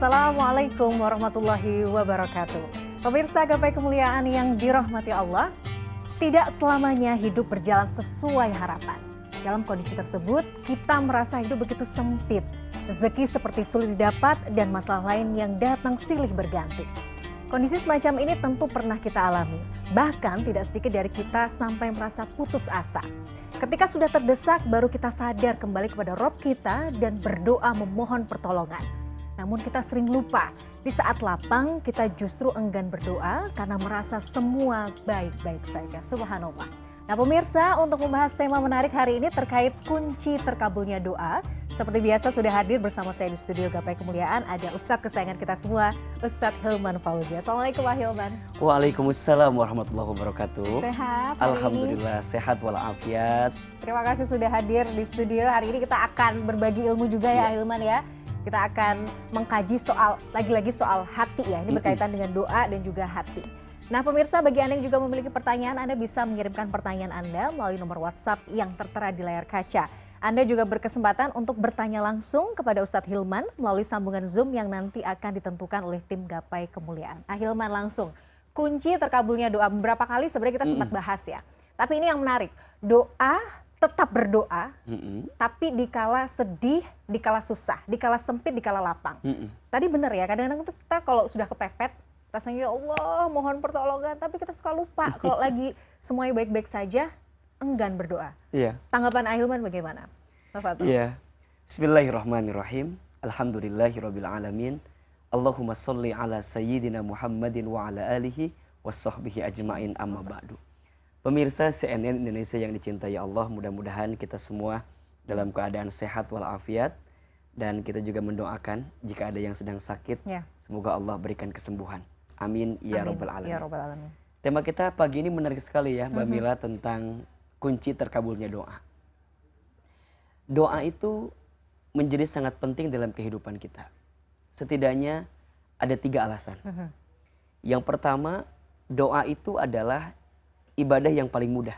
Assalamualaikum warahmatullahi wabarakatuh. Pemirsa gapai kemuliaan yang dirahmati Allah, tidak selamanya hidup berjalan sesuai harapan. Dalam kondisi tersebut, kita merasa hidup begitu sempit. Rezeki seperti sulit didapat dan masalah lain yang datang silih berganti. Kondisi semacam ini tentu pernah kita alami. Bahkan tidak sedikit dari kita sampai merasa putus asa. Ketika sudah terdesak, baru kita sadar kembali kepada Rob kita dan berdoa memohon pertolongan. Namun kita sering lupa, di saat lapang kita justru enggan berdoa karena merasa semua baik-baik saja. Subhanallah. Nah pemirsa, untuk membahas tema menarik hari ini terkait kunci terkabulnya doa. Seperti biasa sudah hadir bersama saya di studio Gapai Kemuliaan, ada Ustadz kesayangan kita semua, Ustadz Hilman Fauzi. Assalamualaikum Pak Hilman. Waalaikumsalam warahmatullahi wabarakatuh. Sehat? Alhamdulillah sehat walafiat. Terima kasih sudah hadir di studio. Hari ini kita akan berbagi ilmu juga ya Hilman ya. Kita akan mengkaji soal, lagi-lagi soal hati ya. Ini berkaitan dengan doa dan juga hati. Nah pemirsa, bagi Anda yang juga memiliki pertanyaan, Anda bisa mengirimkan pertanyaan Anda melalui nomor WhatsApp yang tertera di layar kaca. Anda juga berkesempatan untuk bertanya langsung kepada Ustadz Hilman melalui sambungan Zoom yang nanti akan ditentukan oleh tim Gapai Kemuliaan. Nah Hilman, langsung, kunci terkabulnya doa. Beberapa kali sebenarnya kita sempat bahas ya. Tapi ini yang menarik, doa tetap berdoa, tapi dikala sedih, dikala susah, dikala sempit, dikala lapang. Tadi benar ya, kadang-kadang kita kalau sudah kepepet, rasanya ya Allah mohon pertolongan, tapi kita suka lupa. Kalau lagi semuanya baik-baik saja, enggan berdoa. Iya. Tanggapan Ahilman bagaimana? Iya. Bismillahirrahmanirrahim. Alhamdulillahirabbil alamin. Allahumma sholli ala sayyidina Muhammadin wa ala alihi washabbihi ajmain, amma ba'du. Pemirsa CNN Indonesia yang dicintai Allah, mudah-mudahan kita semua dalam keadaan sehat walafiat, dan kita juga mendoakan jika ada yang sedang sakit, semoga Allah berikan kesembuhan. Amin ya rabbal alamin. Ya rabbal alamin. Tema kita pagi ini menarik sekali ya Mbak Mila, tentang kunci terkabulnya doa. Doa itu menjadi sangat penting dalam kehidupan kita. Setidaknya ada 3 alasan. Yang pertama, doa itu adalah ibadah yang paling mudah.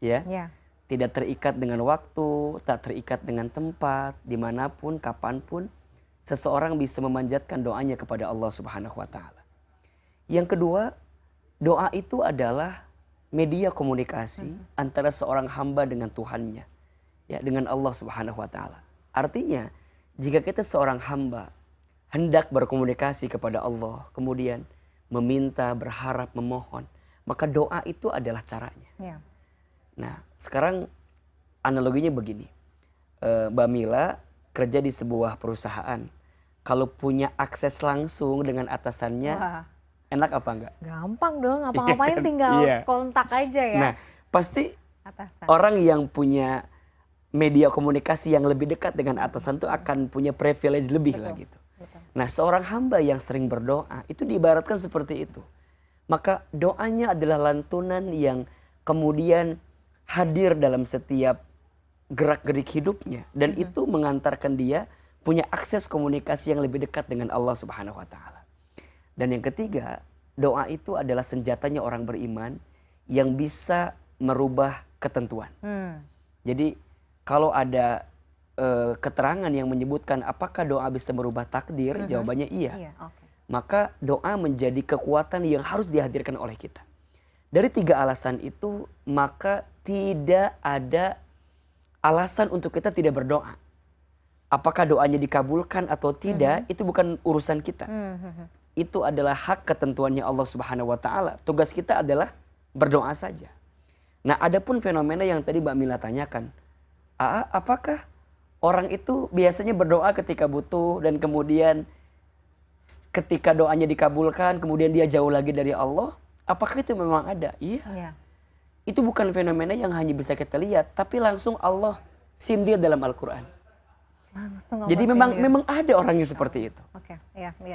Ya. Tidak terikat dengan waktu, tak terikat dengan tempat, dimanapun, kapanpun, seseorang bisa memanjatkan doanya kepada Allah Subhanahu wa Ta'ala. Yang kedua, doa itu adalah media komunikasi antara seorang hamba dengan Tuhannya, ya, dengan Allah Subhanahu wa Ta'ala. Artinya, jika kita seorang hamba hendak berkomunikasi kepada Allah, kemudian meminta, berharap, memohon, maka doa itu adalah caranya. Nah, sekarang analoginya begini. Mbak Mila kerja di sebuah perusahaan. Kalau punya akses langsung dengan atasannya, enak apa enggak? Gampang dong, apa-ngapain tinggal kontak aja ya. Nah, pasti orang yang punya media komunikasi yang lebih dekat dengan atasan itu akan punya privilege lebih lah gitu. Nah, seorang hamba yang sering berdoa itu diibaratkan seperti itu. Maka doanya adalah lantunan yang kemudian hadir dalam setiap gerak-gerik hidupnya. Dan itu mengantarkan dia punya akses komunikasi yang lebih dekat dengan Allah Subhanahu wa Ta'ala. Dan yang ketiga, doa itu adalah senjatanya orang beriman yang bisa merubah ketentuan. Jadi kalau ada keterangan yang menyebutkan apakah doa bisa merubah takdir, jawabannya iya. Maka doa menjadi kekuatan yang harus dihadirkan oleh kita. Dari 3 alasan itu, maka tidak ada alasan untuk kita tidak berdoa. Apakah doanya dikabulkan atau tidak, itu bukan urusan kita. Itu adalah hak ketentuannya Allah Subhanahu wa Ta'ala. Tugas kita adalah berdoa saja. Nah, adapun fenomena yang tadi Mbak Mila tanyakan, apakah orang itu biasanya berdoa ketika butuh dan kemudian ketika doanya dikabulkan, kemudian dia jauh lagi dari Allah? Apakah itu memang ada? Iya. Itu bukan fenomena yang hanya bisa kita lihat, tapi langsung Allah sindir dalam Al-Quran. Jadi memang ada orang yang seperti itu.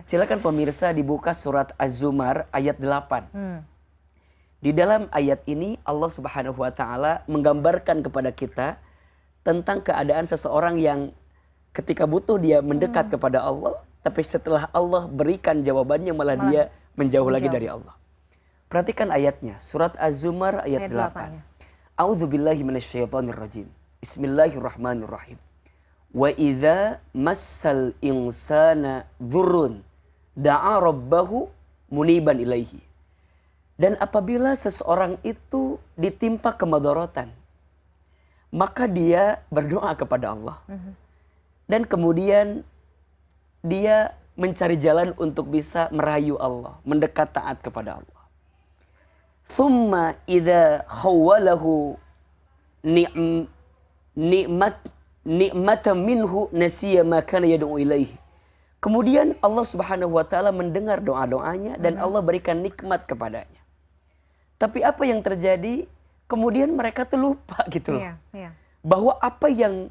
Silakan pemirsa dibuka surat Az-Zumar ayat 8. Di dalam ayat ini Allah Subhanahu wa Ta'ala menggambarkan kepada kita tentang keadaan seseorang yang ketika butuh dia mendekat kepada Allah, tapi setelah Allah berikan jawabannya malah dia menjauh lagi dari Allah. Perhatikan ayatnya, surat Az-Zumar ayat 8. A'udzubillahi minasyaitonirrajim. Bismillahirrahmanirrahim. Wa idza massal insana dzurrun da'a rabbahu muniban ilaihi. Dan apabila seseorang itu ditimpa kemadharatan, maka dia berdoa kepada Allah. Dan kemudian dia mencari jalan untuk bisa merayu Allah, mendekat taat kepada Allah. Thumma idza khawwalahu ni'matan minhu nasiya ma kana yad'u ilaihi. Kemudian Allah Subhanahu wa taala mendengar doa-doanya dan Allah berikan nikmat kepadanya. Tapi apa yang terjadi? Kemudian mereka tuh lupa gitu loh. Bahwa apa yang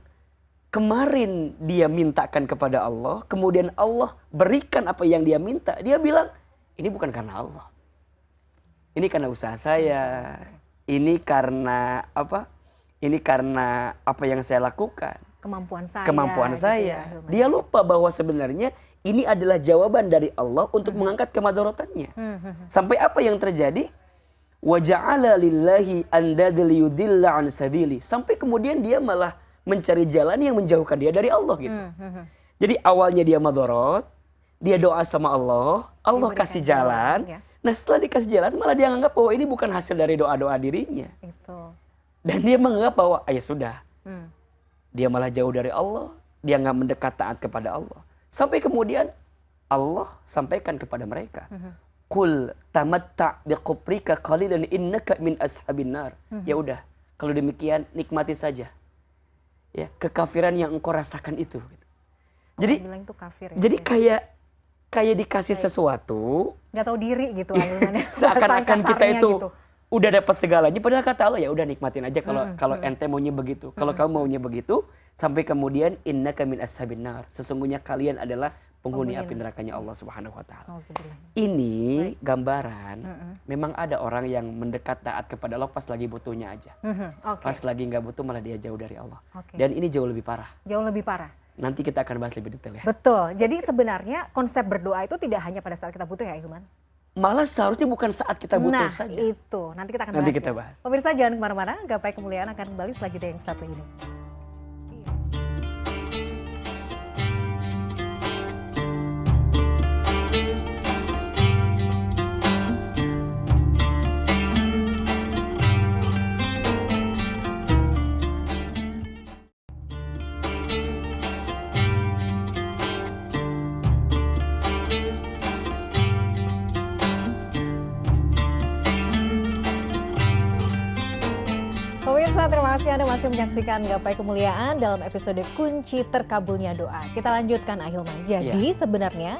kemarin dia mintakan kepada Allah, kemudian Allah berikan apa yang dia minta. Dia bilang, ini bukan karena Allah. Ini karena usaha saya. Ini karena apa? Ini karena apa yang saya lakukan. Kemampuan saya. Gitu ya, dia lupa bahwa sebenarnya ini adalah jawaban dari Allah untuk mengangkat kemadharotannya. Sampai apa yang terjadi? Wa ja'ala lillahi andada liyudilla an sabili. Sampai kemudian dia malah mencari jalan yang menjauhkan dia dari Allah gitu. Jadi awalnya dia madharat, dia doa sama Allah, Allah kasih jalan. Ya. Nah setelah dikasih jalan malah dia menganggap bahwa ini bukan hasil dari doa-doa dirinya. Dan dia menganggap bahwa ya sudah. Dia malah jauh dari Allah, dia nggak mendekat taat kepada Allah. Sampai kemudian Allah sampaikan kepada mereka, Qul tamatta' biqubrika qalilan innaka min ashabin nar. Ya udah, kalau demikian nikmati saja. Ya, kekafiran yang engkau rasakan itu. Jadi bilang itu kafir, ya? Jadi kayak dikasih sesuatu, nggak tahu diri gitu seakan-akan kita itu gitu. Udah dapat segalanya, padahal kata Allah ya udah nikmatin aja kalau ente maunya begitu. Kalau kamu maunya begitu, sampai kemudian innaka min ashabin nar. Sesungguhnya kalian adalah penghuni api nerakanya Allah Subhanahu wa taala. Ini gambaran memang ada orang yang mendekat taat kepada Allah pas lagi butuhnya aja. Pas lagi nggak butuh malah dia jauh dari Allah. Dan ini jauh lebih parah. Jauh lebih parah. Nanti kita akan bahas lebih detail ya. Betul. Jadi sebenarnya konsep berdoa itu tidak hanya pada saat kita butuh ya, Hilman. Malah seharusnya bukan saat kita butuh saja. Nah itu, nanti kita akan bahas. Pemirsa jangan kemana-mana, Gapai Kemuliaan akan kembali setelah jeda yang satu ini. Terima kasih Anda masih menyaksikan Gapai Kemuliaan dalam episode Kunci Terkabulnya Doa. Kita lanjutkan Ahilman. Jadi sebenarnya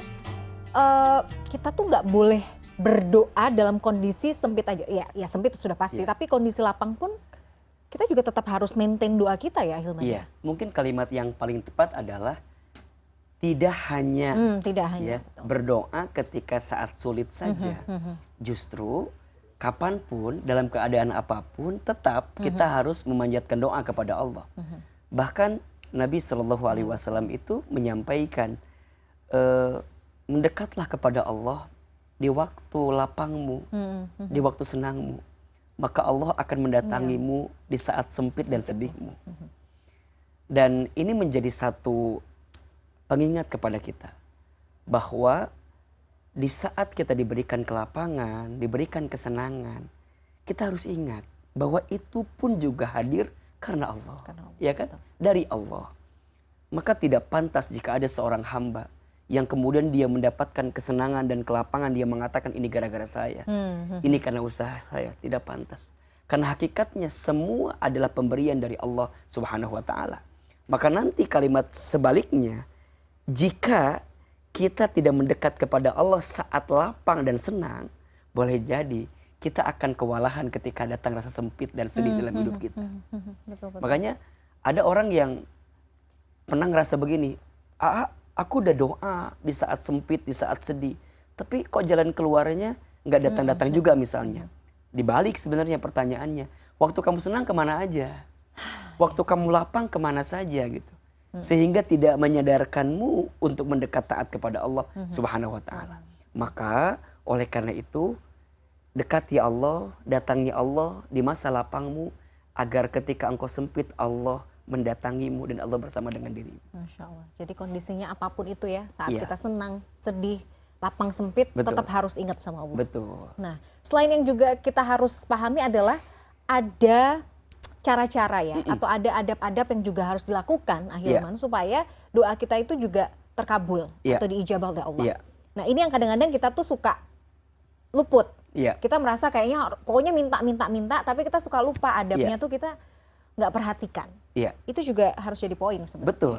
kita tuh nggak boleh berdoa dalam kondisi sempit aja. Ya sempit sudah pasti. Tapi kondisi lapang pun kita juga tetap harus maintain doa kita ya Ahilman. Iya. Mungkin kalimat yang paling tepat adalah tidak hanya berdoa ketika saat sulit saja. Justru kapanpun, dalam keadaan apapun, tetap kita harus memanjatkan doa kepada Allah. Bahkan Nabi SAW itu menyampaikan, mendekatlah kepada Allah di waktu lapangmu, di waktu senangmu. Maka Allah akan mendatangimu di saat sempit dan sedihmu. Dan ini menjadi satu pengingat kepada kita, bahwa di saat kita diberikan kelapangan, diberikan kesenangan, kita harus ingat bahwa itu pun juga hadir karena Allah. Ya kan? Dari Allah. Maka tidak pantas jika ada seorang hamba yang kemudian dia mendapatkan kesenangan dan kelapangan, dia mengatakan ini gara-gara saya. Ini karena usaha saya. Tidak pantas. Karena hakikatnya semua adalah pemberian dari Allah Subhanahu wa taala. Maka nanti kalimat sebaliknya, jika kita tidak mendekat kepada Allah saat lapang dan senang, boleh jadi kita akan kewalahan ketika datang rasa sempit dan sedih dalam hidup kita. Betul. Makanya ada orang yang pernah ngerasa begini, aku udah doa di saat sempit, di saat sedih, tapi kok jalan keluarnya nggak datang-datang juga misalnya. Dibalik sebenarnya pertanyaannya, waktu kamu senang kemana aja? Waktu kamu lapang kemana saja gitu? Sehingga tidak menyadarkanmu untuk mendekat taat kepada Allah Subhanahu wa taala. Maka oleh karena itu, dekati Allah, datangi Allah di masa lapangmu, agar ketika engkau sempit Allah mendatangimu dan Allah bersama dengan dirimu. Masya Allah. Jadi kondisinya apapun itu ya, saat Iya. kita senang, sedih, lapang sempit, Betul. tetap harus ingat sama Allah. Betul. Nah, selain yang juga kita harus pahami adalah ada cara-cara ya, atau ada adab-adab yang juga harus dilakukan ahilman supaya doa kita itu juga terkabul atau diijabah oleh Allah. Iya. Nah, ini yang kadang-kadang kita tuh suka luput. Iya. Kita merasa kayaknya pokoknya minta, tapi kita suka lupa adabnya tuh kita nggak perhatikan. Iya. Itu juga harus jadi poin sebenarnya. Betul.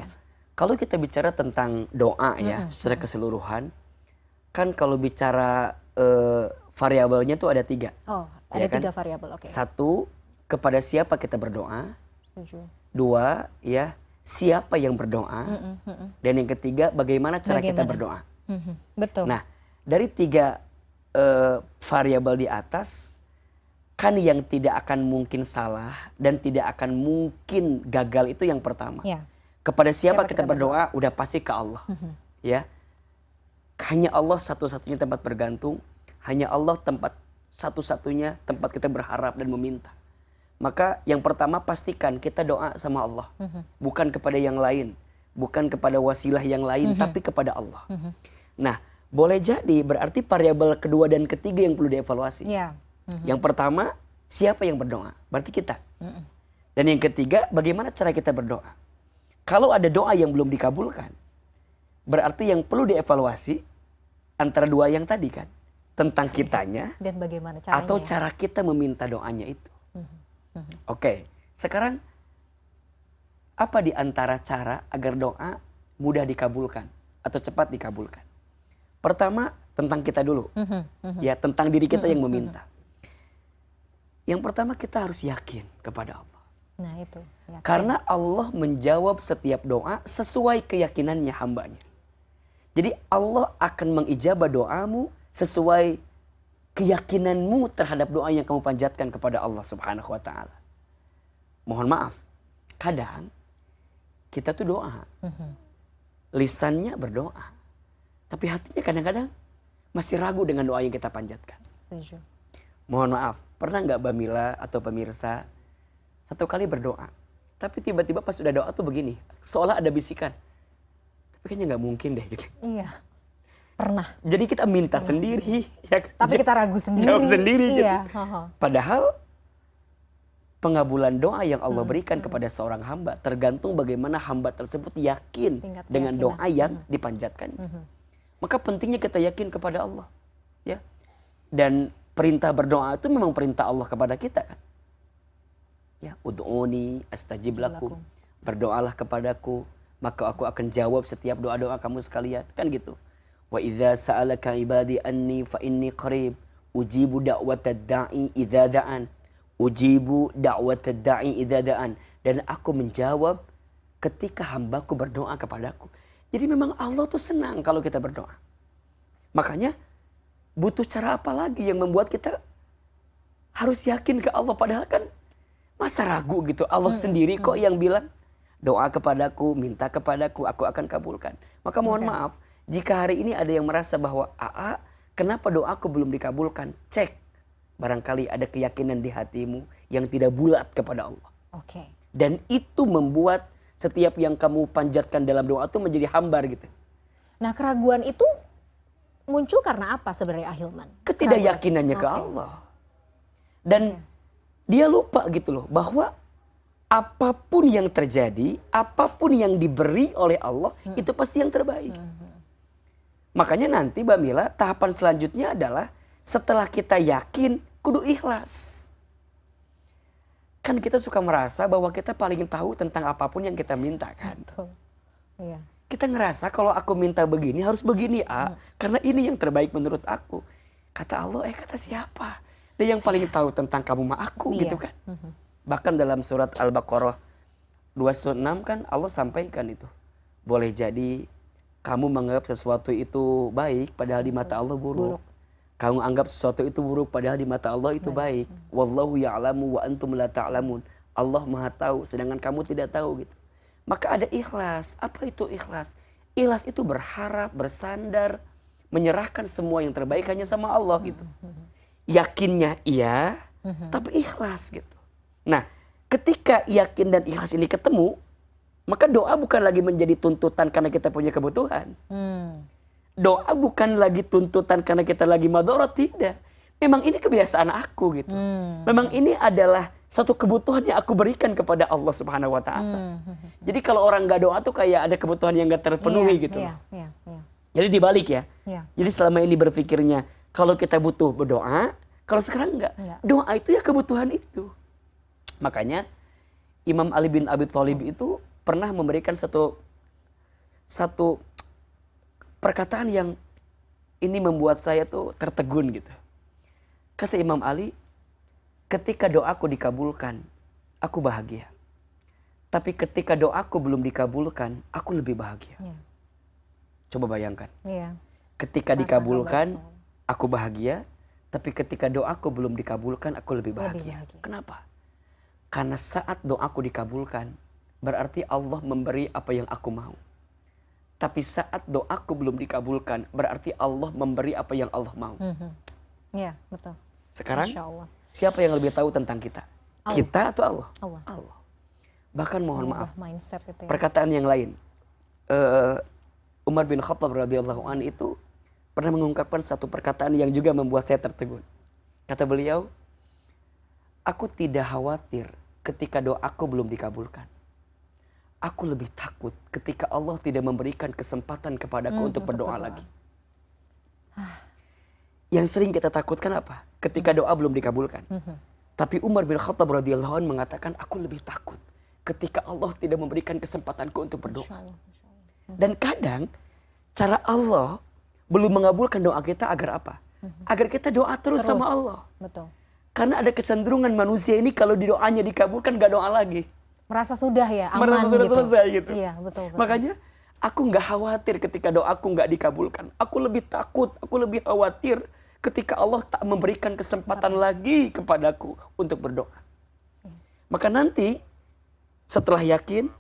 Kalau kita bicara tentang doa ya secara keseluruhan, kan kalau bicara variabelnya tuh ada 3. Oh, ada Ya kan? 3 variabel. Oke. 1, kepada siapa kita berdoa. Setuju. 2, ya siapa yang berdoa. Dan yang ketiga, bagaimana cara kita berdoa. Betul. Nah, dari 3 variabel di atas, kan yang tidak akan mungkin salah dan tidak akan mungkin gagal itu yang pertama. Ya. Kepada siapa kita berdoa, udah pasti ke Allah. Ya. Hanya Allah satu-satunya tempat bergantung, hanya Allah tempat satu-satunya tempat kita berharap dan meminta. Maka yang pertama pastikan kita doa sama Allah. Bukan kepada yang lain, bukan kepada wasilah yang lain, tapi kepada Allah. Nah, boleh jadi berarti variabel kedua dan ketiga yang perlu dievaluasi. Ya. Yang pertama, siapa yang berdoa? Berarti kita. Dan yang ketiga, bagaimana cara kita berdoa? Kalau ada doa yang belum dikabulkan, berarti yang perlu dievaluasi antara 2 yang tadi kan. Tentang kitanya Dan bagaimana caranya? atau cara kita meminta doanya itu. Oke, sekarang apa di antara cara agar doa mudah dikabulkan atau cepat dikabulkan? Pertama, tentang kita dulu. Ya, tentang diri kita yang meminta. Yang pertama, kita harus yakin kepada Allah. Nah, itu. Yakin. Karena Allah menjawab setiap doa sesuai keyakinannya hambanya. Jadi Allah akan mengijabah doamu sesuai keyakinanmu terhadap doa yang kamu panjatkan kepada Allah Subhanahu wa ta'ala. Mohon maaf, kadang kita tuh doa. Lisannya berdoa. Tapi hatinya kadang-kadang masih ragu dengan doa yang kita panjatkan. Setuju. Mohon maaf, pernah nggak Mbak Mila atau pemirsa satu kali berdoa, tapi tiba-tiba pas sudah doa tuh begini, seolah ada bisikan, tapi kayaknya nggak mungkin deh gitu. Iya. Pernah. Jadi kita minta sendiri, ya kan? Tapi kita ragu sendiri. Jawab sendiri gitu. Iya. Padahal pengabulan doa yang Allah berikan kepada seorang hamba tergantung bagaimana hamba tersebut yakin Tingkat dengan keyakinan. doa yang dipanjatkannya. Maka pentingnya kita yakin kepada Allah, ya. Dan perintah berdoa itu memang perintah Allah kepada kita kan. Ya, ud'uni astajib lakum. Berdoalah kepadaku, maka aku akan jawab setiap doa-doa kamu sekalian, kan gitu. Wa idza sa'alaka ibadi anni fa inni qarib ujibu da'watad da'i idza da'an. Ujibu da'watad da'i idza da'an. Dan aku menjawab ketika hambaku berdoa kepadaku. Jadi memang Allah tuh senang kalau kita berdoa. Makanya butuh cara apa lagi yang membuat kita harus yakin ke Allah, padahal kan masa ragu gitu. Allah sendiri kok yang bilang doa kepadaku, minta kepadaku, aku akan kabulkan. Maka mohon maaf jika hari ini ada yang merasa bahwa kenapa doaku belum dikabulkan? Cek, barangkali ada keyakinan di hatimu yang tidak bulat kepada Allah. Oke. Dan itu membuat setiap yang kamu panjatkan dalam doa itu menjadi hambar gitu. Nah, keraguan itu muncul karena apa sebenarnya ahilman? Ketidakyakinannya ke Allah. Dan dia lupa gitu loh bahwa apapun yang terjadi, apapun yang diberi oleh Allah itu pasti yang terbaik. Makanya nanti Mbak Mila, tahapan selanjutnya adalah setelah kita yakin, kudu ikhlas. Kan kita suka merasa bahwa kita paling tahu tentang apapun yang kita minta kan. Betul. Iya. Kita ngerasa kalau aku minta begini harus begini karena ini yang terbaik menurut aku. Kata Allah, kata siapa? Dia yang paling tahu tentang kamu mah aku gitu kan. Bahkan dalam surat Al-Baqarah 216 kan Allah sampaikan itu. Boleh jadi kamu menganggap sesuatu itu baik padahal di mata Allah buruk. Kamu anggap sesuatu itu buruk padahal di mata Allah itu baik. Wallahu ya'lamu wa antum la ta'lamun. Allah Maha tahu sedangkan kamu tidak tahu gitu. Maka ada ikhlas. Apa itu ikhlas? Ikhlas itu berharap, bersandar, menyerahkan semua yang terbaik hanya sama Allah gitu. Yakinnya iya, tapi ikhlas gitu. Nah, ketika yakin dan ikhlas ini ketemu, maka doa bukan lagi menjadi tuntutan karena kita punya kebutuhan. Doa bukan lagi tuntutan karena kita lagi madorot, tidak. Memang ini kebiasaan aku gitu. Memang ini adalah satu kebutuhan yang aku berikan kepada Allah Subhanahu wa taala. Jadi kalau orang gak doa tuh kayak ada kebutuhan yang gak terpenuhi gitu. Jadi dibalik ya. Jadi selama ini berpikirnya kalau kita butuh berdoa, kalau sekarang enggak. Doa itu ya kebutuhan itu. Makanya Imam Ali bin Abi Thalib itu pernah memberikan satu perkataan yang ini membuat saya tuh tertegun gitu. Kata Imam Ali, ketika doaku dikabulkan, aku bahagia. Tapi ketika doaku belum dikabulkan, aku lebih bahagia. Coba bayangkan. Ketika dikabulkan, aku bahagia. Tapi ketika doaku belum dikabulkan, aku lebih bahagia. Kenapa? Karena saat doaku dikabulkan, berarti Allah memberi apa yang aku mau. Tapi saat doaku belum dikabulkan, berarti Allah memberi apa yang Allah mau. Iya, betul. Sekarang, siapa yang lebih tahu tentang kita? Allah. Kita atau Allah? Allah. Bahkan mohon maaf, mindset itu ya. Perkataan yang lain. Umar bin Khattab radhiyallahu anhu itu pernah mengungkapkan satu perkataan yang juga membuat saya tertegun. Kata beliau, aku tidak khawatir ketika doaku belum dikabulkan. Aku lebih takut ketika Allah tidak memberikan kesempatan kepadaku untuk berdoa lagi. Yang sering kita takutkan apa? Ketika doa belum dikabulkan. Tapi Umar bin Khattab radhiyallahu anhu mengatakan, aku lebih takut ketika Allah tidak memberikan kesempatanku untuk berdoa. Dan kadang cara Allah belum mengabulkan doa kita agar apa? Agar kita doa terus sama Allah. Betul. Karena ada kecenderungan manusia ini kalau doanya dikabulkan gak doa lagi. Merasa sudah ya, aman merasa sudah gitu. Selesai gitu. Iya, betul. Makanya aku gak khawatir ketika doaku gak dikabulkan. Aku lebih takut, aku lebih khawatir ketika Allah tak memberikan kesempatan lagi kepadaku untuk berdoa. Maka nanti setelah yakin,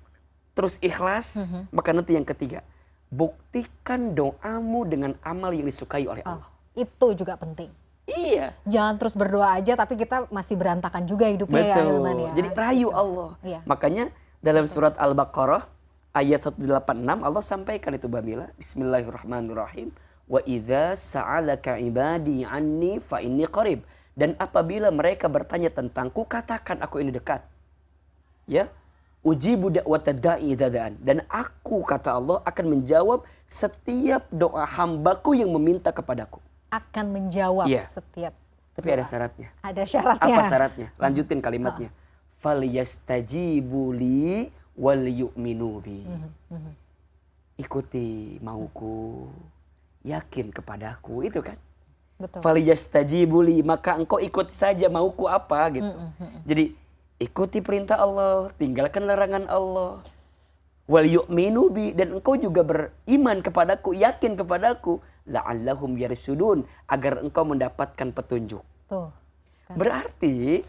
terus ikhlas, maka nanti yang ketiga, buktikan doamu dengan amal yang disukai oleh Allah. Itu juga penting. Iya. Jangan terus berdoa aja tapi kita masih berantakan juga hidupnya. Betul. Ya Hilman ya. Jadi rayu Allah. Iya. Makanya dalam surat Al-Baqarah ayat 186 Allah sampaikan itu Babila. Bismillahirrahmanirrahim. Wa idza sa'alaka ibadi anni fa inni qarib. Dan apabila mereka bertanya tentangku, katakan aku ini dekat. Ya. Ujibu da'watad da'i idza da'an. Dan aku kata Allah akan menjawab setiap doa hambaku yang meminta kepadaku. Akan menjawab setiap. Tapi ada syaratnya. Ada syaratnya. Apa syaratnya? Lanjutin kalimatnya. Falyastajibu li wal yu'minu bi. Ikuti mauku, yakin kepadaku, itu kan? Betul. Falyastajibu li, maka engkau ikuti saja mauku apa gitu. Jadi ikuti perintah Allah, tinggalkan larangan Allah. Wal yu'minu bi, dan engkau juga beriman kepadaku, yakin kepadaku. La'allahum yarsudun, agar engkau mendapatkan petunjuk. Tuh. Kan. Berarti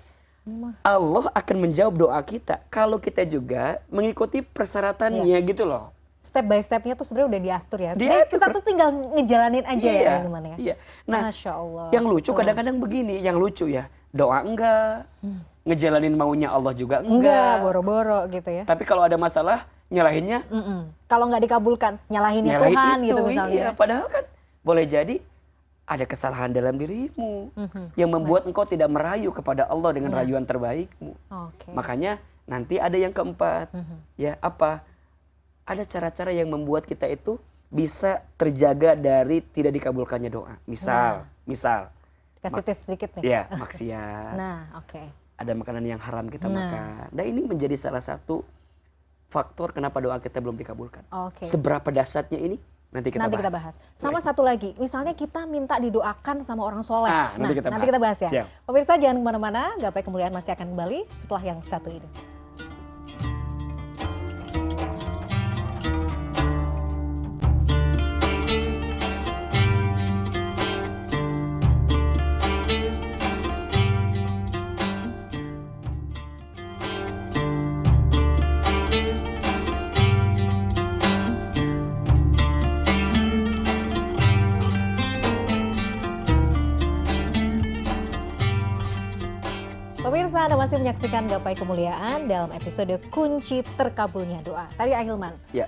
Allah akan menjawab doa kita kalau kita juga mengikuti persyaratannya gitu loh. Step by stepnya tuh sebenarnya udah diatur ya. Sebenarnya kita tuh tinggal ngejalanin aja ya gimana ya. Iya. Nah, Masya Allah. Yang lucu kadang-kadang begini, yang lucu ya, doa enggak, ngejalanin maunya Allah juga enggak, boro-boro gitu ya. Tapi kalau ada masalah nyalahinnya, kalau nggak dikabulkan nyalahinnya Tuhan itu, gitu misalnya. Iya, padahal kan boleh jadi ada kesalahan dalam dirimu yang membuat engkau tidak merayu kepada Allah dengan rayuan terbaikmu. Makanya nanti ada yang keempat, ya apa? Ada cara-cara yang membuat kita itu bisa terjaga dari tidak dikabulkannya doa. Misal, kasih tes sedikit nih. Ya, maksiat. Nah, ada makanan yang haram kita makan. Nah, ini menjadi salah satu faktor kenapa doa kita belum dikabulkan. Seberapa dahsyatnya ini? Nanti kita bahas. Sama satu lagi, misalnya kita minta didoakan sama orang soleh. Nanti kita bahas ya. Siap. Pemirsa jangan kemana-mana, Gapai Kemuliaan masih akan kembali setelah yang satu ini. Pemirsa, Anda masih menyaksikan Gapai Kemuliaan dalam episode Kunci Terkabulnya Doa. Tadi Ahilman, Ya.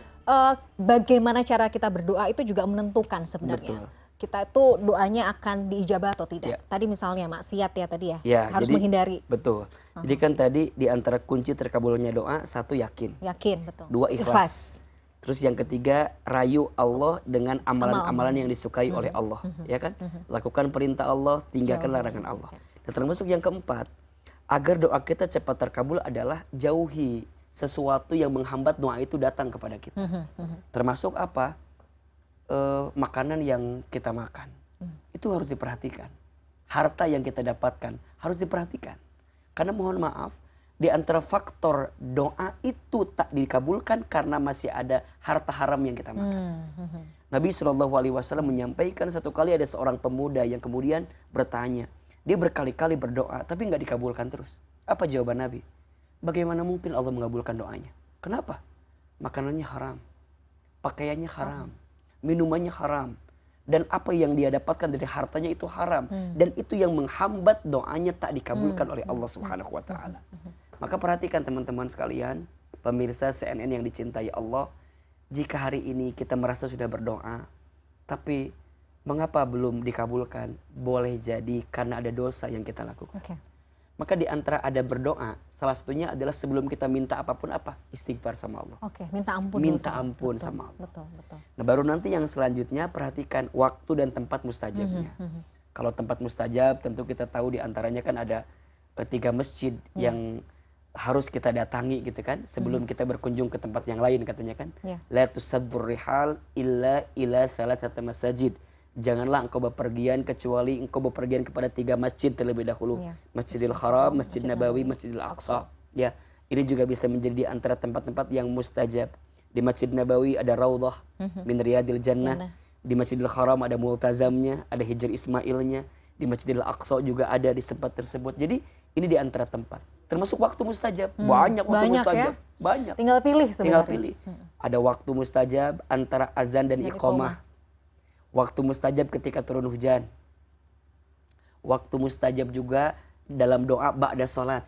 Bagaimana cara kita berdoa itu juga menentukan sebenarnya. Betul. Kita itu doanya akan diijabah atau tidak. Ya. Tadi misalnya maksiat ya tadi ya, Ya, harus jadi, menghindari. Betul. Jadi kan tadi di antara kunci terkabulnya doa, satu yakin, Yakin, betul. dua ikhlas. Terus yang ketiga rayu Allah dengan amalan-amalan yang disukai oleh Allah, ya kan? Lakukan perintah Allah, tinggalkan larangan Allah. Dan termasuk yang keempat, agar doa kita cepat terkabul adalah jauhi sesuatu yang menghambat doa itu datang kepada kita. Termasuk apa? Makanan yang kita makan. Itu harus diperhatikan. Harta yang kita dapatkan harus diperhatikan. Karena mohon maaf, di antara faktor doa itu tak dikabulkan karena masih ada harta haram yang kita makan. Nabi SAW menyampaikan satu kali ada seorang pemuda yang kemudian bertanya. Dia berkali-kali berdoa tapi nggak dikabulkan terus. Apa jawaban Nabi? Bagaimana mungkin Allah mengabulkan doanya? Kenapa? Makanannya haram, pakaiannya haram, minumannya haram. Dan apa yang dia dapatkan dari hartanya itu haram. Dan itu yang menghambat doanya tak dikabulkan oleh Allah Subhanahu wa Ta'ala. Maka perhatikan teman-teman sekalian, pemirsa CNN yang dicintai Allah, jika hari ini kita merasa sudah berdoa, tapi mengapa belum dikabulkan? Boleh jadi karena ada dosa yang kita lakukan. Maka di antara ada berdoa, salah satunya adalah sebelum kita minta apapun istighfar sama Allah. Minta ampun. Minta ampun sama Allah. Betul. Nah baru nanti yang selanjutnya perhatikan waktu dan tempat mustajabnya. Kalau tempat mustajab tentu kita tahu di antaranya kan ada 3 masjid yang harus kita datangi gitu kan sebelum kita berkunjung ke tempat yang lain katanya kan. La tusaddur rihal illa ila thalathati masajid. Janganlah engkau bepergian kecuali engkau bepergian kepada 3 masjid terlebih dahulu. Masjidil Haram, Masjid Nabawi, Masjidil Aqsa. Ya, ini juga bisa menjadi di antara tempat-tempat yang mustajab. Di Masjid Nabawi ada Raudhah min Riyadil Jannah. Di Masjidil Haram ada Multazamnya, ada Hijr Ismailnya. Di Masjidil Aqsa juga ada di tempat tersebut. Jadi ini di antara tempat. Termasuk waktu mustajab. Banyak waktu mustajab. Ya? Banyak. Tinggal pilih sebenarnya. Tinggal pilih. Ada waktu mustajab antara azan dan iqamah. Waktu mustajab ketika turun hujan. Waktu mustajab juga dalam doa ba'da sholat.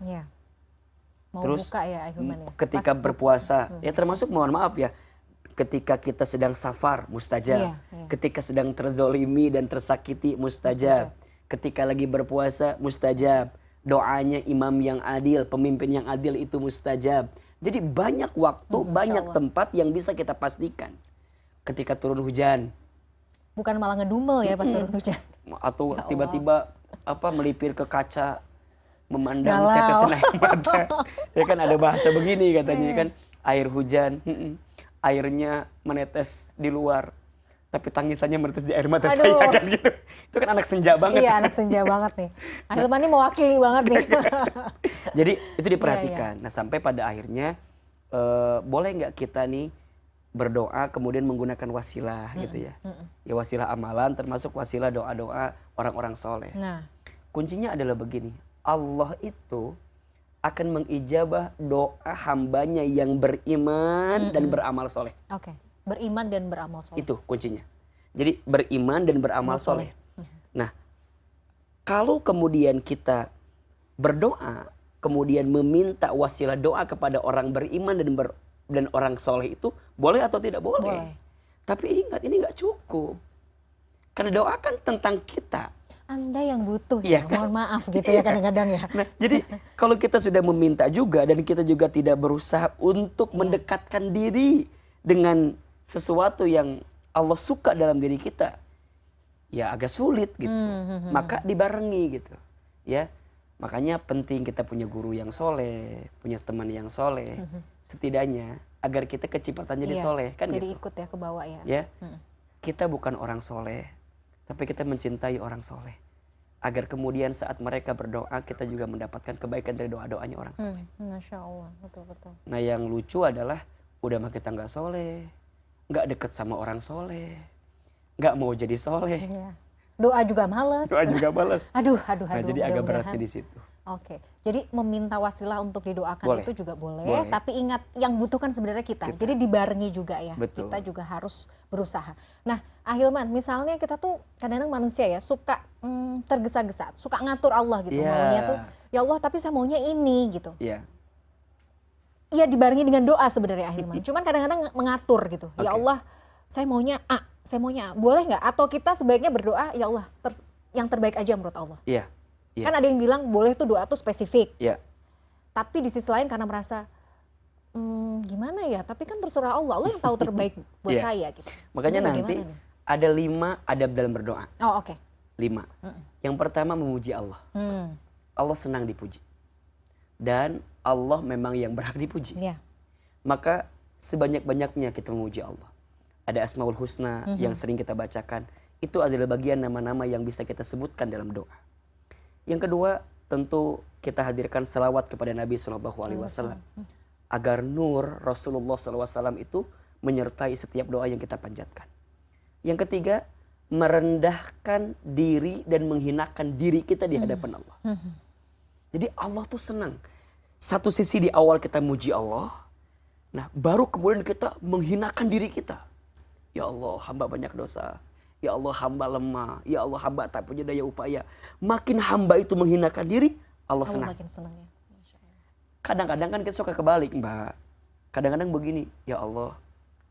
Mau terus buka ya Ahilman ya? ketika berpuasa. Ya termasuk mohon maaf ya. Ketika kita sedang safar mustajab. Ketika sedang terzolimi dan tersakiti mustajab. Ketika lagi berpuasa mustajab. Doanya imam yang adil, pemimpin yang adil itu mustajab. Jadi banyak waktu, banyak tempat yang bisa kita pastikan. Ketika turun hujan. Bukan malah ngedumel ya pas turun hujan. Atau tiba-tiba melipir ke kaca, memandang tetesan air mata. Ya kan ada bahasa begini katanya kan, air hujan, airnya menetes di luar, tapi tangisannya menetes di air mata saya kan gitu. Itu kan anak senja banget. Iya, anak senja banget nih. Ahilman ini mewakili banget nih. Jadi itu diperhatikan. Nah sampai pada akhirnya boleh nggak kita nih berdoa kemudian menggunakan wasilah gitu ya. Ya wasilah amalan termasuk wasilah doa-doa orang-orang soleh. Kuncinya adalah begini. Allah itu akan mengijabah doa hambanya yang beriman dan beramal soleh. Beriman dan beramal soleh. Itu kuncinya. Jadi beriman dan beramal soleh. Nah, kalau kemudian kita berdoa, kemudian meminta wasilah doa kepada orang beriman dan orang soleh itu boleh atau tidak boleh? Tapi ingat ini nggak cukup. Karena doa kan tentang kita. Anda yang butuh ya, mohon maaf gitu ya kadang-kadang ya. Nah, jadi kalau kita sudah meminta juga dan kita juga tidak berusaha untuk mendekatkan diri dengan sesuatu yang Allah suka dalam diri kita, ya agak sulit gitu. Maka dibarengi gitu. Ya, makanya penting kita punya guru yang soleh, punya teman yang soleh. Setidaknya agar kita kecipratannya jadi soleh kan jadi gitu. Ikut ya ke bawah ya. Kita bukan orang soleh, tapi kita mencintai orang soleh. Agar kemudian saat mereka berdoa kita juga mendapatkan kebaikan dari doa-doanya orang soleh. Masya Allah, betul-betul. Nah yang lucu adalah udah mah kita nggak soleh, nggak deket sama orang soleh, nggak mau jadi soleh. Doa juga malas. Aduh. Nah jadi agak beratnya di situ. Jadi meminta wasilah untuk didoakan itu juga boleh. Tapi ingat yang butuhkan sebenarnya kita. Jadi dibarengi juga ya. Betul. Kita juga harus berusaha. Nah, Ahilman, misalnya kita tuh kadang-kadang manusia ya suka tergesa-gesa, suka ngatur Allah gitu. Maunya tuh ya Allah tapi saya maunya ini gitu. Iya. Iya dibarengi dengan doa sebenarnya ahilman. Cuman kadang-kadang mengatur gitu. Ya Allah, saya maunya A, saya maunya A. Boleh nggak? Atau kita sebaiknya berdoa, ya Allah, yang terbaik aja menurut Allah. Iya. Kan ada yang bilang boleh tuh doa tuh spesifik. Iya. Tapi di sisi lain karena merasa gimana ya? Tapi kan terserah Allah. Allah yang tahu terbaik buat saya gitu. Makanya Sebenarnya nanti ada 5 adab dalam berdoa. Oh oke. 5. Yang pertama memuji Allah. Allah senang dipuji. Dan Allah memang yang berhak dipuji. Iya. Maka sebanyak-banyaknya kita memuji Allah. Ada Asmaul Husna yang sering kita bacakan. Itu adalah bagian nama-nama yang bisa kita sebutkan dalam doa. Yang kedua, tentu kita hadirkan selawat kepada Nabi SAW. Agar nur Rasulullah SAW itu menyertai setiap doa yang kita panjatkan. Yang ketiga, merendahkan diri dan menghinakan diri kita di hadapan Allah. Jadi Allah tuh senang. Satu sisi di awal kita muji Allah. Nah baru kemudian kita menghinakan diri kita. Ya Allah hamba banyak dosa. Ya Allah hamba lemah. Ya Allah hamba tak punya daya upaya. Makin hamba itu menghinakan diri, Allah senang. Makin senang ya. Kadang-kadang kan kita suka kebalik Mbak. Kadang-kadang begini. Ya Allah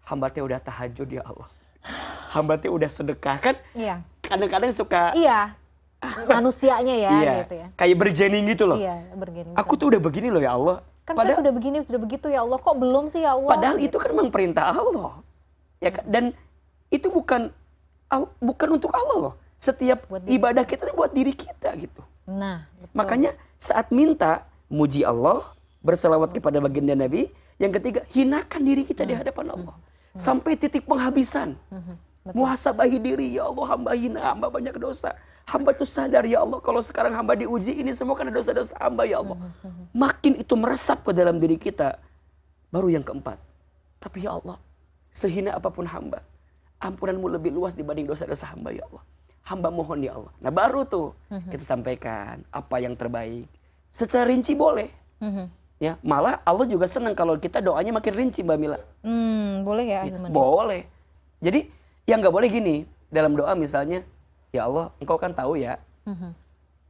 hamba teh udah tahajud ya Allah. Hamba teh udah sedekah kan. Iya. Kadang-kadang suka. Iya. Manusianya ya gitu ya. Kayak bergening gitu loh. Iya, bergening. Aku tuh udah begini loh ya Allah. Kan saya sudah begini, sudah begitu ya Allah. Kok belum sih ya Allah? Padahal itu kan memang perintah Allah. Ya kan? Dan itu bukan untuk Allah loh. Setiap ibadah kita itu buat diri kita gitu. Nah, betul. Makanya saat minta muji Allah, berselawat kepada baginda Nabi, yang ketiga hinakan diri kita di hadapan Allah. Sampai titik penghabisan. Muhasabahi diri, ya Allah hamba hina, hamba banyak dosa. Hamba tuh sadar ya Allah kalau sekarang hamba diuji ini semua karena dosa-dosa hamba ya Allah. Makin itu meresap ke dalam diri kita. Baru yang keempat. Tapi ya Allah, sehina apapun hamba, ampunanmu lebih luas dibanding dosa-dosa hamba ya Allah. Hamba mohon ya Allah. Nah baru tuh kita sampaikan apa yang terbaik. Secara rinci boleh. Ya, malah Allah juga senang kalau kita doanya makin rinci Mbak Mila. Boleh ya? Boleh. Jadi yang gak boleh gini. Dalam doa misalnya, ya Allah, engkau kan tahu ya.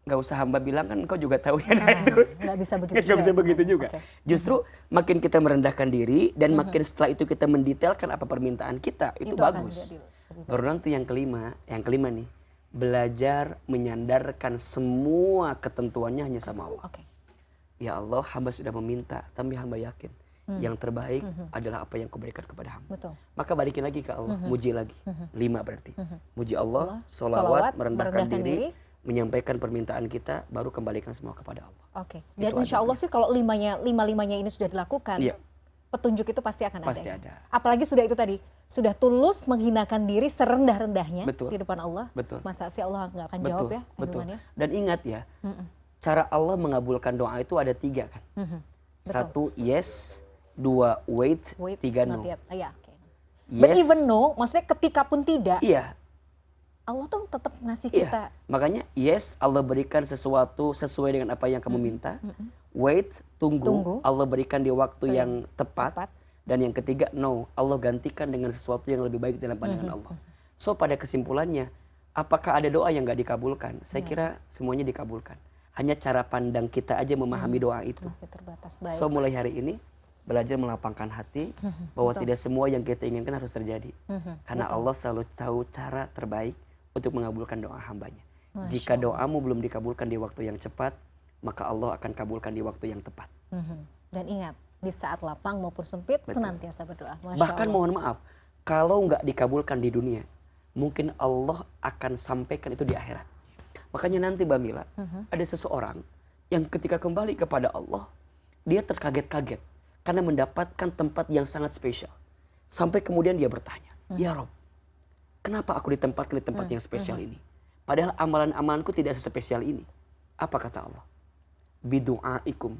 Gak usah hamba bilang kan engkau juga tahu ya. Nah, itu gak bisa begitu gak bisa begitu juga. Okay. Justru makin kita merendahkan diri dan makin setelah itu kita mendetailkan apa permintaan kita, itu bagus. Baru nanti yang kelima nih, belajar menyandarkan semua ketentuannya hanya sama Allah. Ya Allah, hamba sudah meminta, tapi hamba yakin yang terbaik adalah apa yang kuberikan kepada hamba. Betul. Maka balikin lagi ke Allah, muji lagi. 5 berarti. Muji Allah, sholawat, merendahkan diri, menyampaikan permintaan kita, baru kembalikan semua kepada Allah. Dan insya Allah sih kalau lima-limanya ini sudah dilakukan, petunjuk itu pasti akan ada. Apalagi sudah itu tadi, sudah tulus menghinakan diri serendah-rendahnya di depan Allah. Betul. Masa sih Allah nggak akan jawab ya? Betul. Dan ingat ya, cara Allah mengabulkan doa itu ada 3 kan. 1 yes, 2 wait, 3 no. Yes. But even no, maksudnya ketika pun tidak. Iya. Allah tuh tetap ngasih kita. Makanya yes, Allah berikan sesuatu sesuai dengan apa yang kamu minta. Wait, tunggu. Allah berikan di waktu yang tepat. Dan yang ketiga no, Allah gantikan dengan sesuatu yang lebih baik dalam pandangan Allah. So pada kesimpulannya, apakah ada doa yang gak dikabulkan? Saya kira semuanya dikabulkan. Hanya cara pandang kita aja memahami doa itu. Masih terbatas. Baik. So mulai hari ini belajar melapangkan hati bahwa tidak semua yang kita inginkan harus terjadi. Karena Allah selalu tahu cara terbaik untuk mengabulkan doa hambanya. Jika doamu belum dikabulkan di waktu yang cepat, maka Allah akan kabulkan di waktu yang tepat. Dan ingat, di saat lapang maupun sempit, senantiasa berdoa. Bahkan mohon maaf, kalau nggak dikabulkan di dunia, mungkin Allah akan sampaikan itu di akhirat. Makanya nanti Mbak Mila, ada seseorang yang ketika kembali kepada Allah, dia terkaget-kaget karena mendapatkan tempat yang sangat spesial. Sampai kemudian dia bertanya, ya Rob, kenapa aku ditempatkan di tempat yang spesial ini? Padahal amalan-amalanku tidak sespesial ini. Apa kata Allah? Bidu'aikum.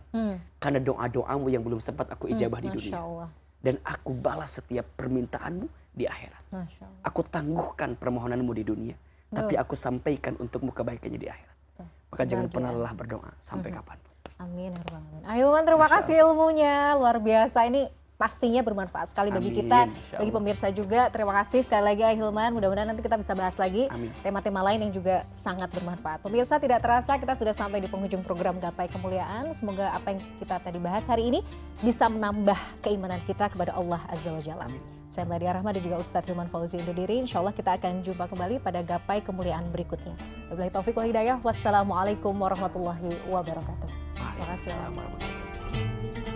Karena doa-doamu yang belum sempat aku ijabah di dunia. Dan aku balas setiap permintaanmu di akhirat. Aku tangguhkan permohonanmu di dunia. Tapi aku sampaikan untukmu kebaikannya di akhirat. Maka jangan pernah lelah berdoa sampai kapan. Amin. Ahilman, terima kasih ilmunya. Luar biasa. Ini pastinya bermanfaat sekali bagi Amin, kita, insya bagi Allah. pemirsa juga. Terima kasih sekali lagi Ahilman, mudah-mudahan nanti kita bisa bahas lagi Amin. tema-tema lain yang juga sangat bermanfaat. Pemirsa, tidak terasa kita sudah sampai di penghujung program Gapai Kemuliaan. Semoga apa yang kita tadi bahas hari ini bisa menambah keimanan kita kepada Allah Azza wa Jalla. Saya Meladia Rahma dan juga Ustadz Hilman Fauzi undur diri. Insya Allah kita akan jumpa kembali pada Gapai Kemuliaan berikutnya. Wabillahi taufiq wal hidayah. Wassalamualaikum warahmatullahi wabarakatuh. Terima kasih. Waalaikumsalam warahmatullahi wabarakatuh.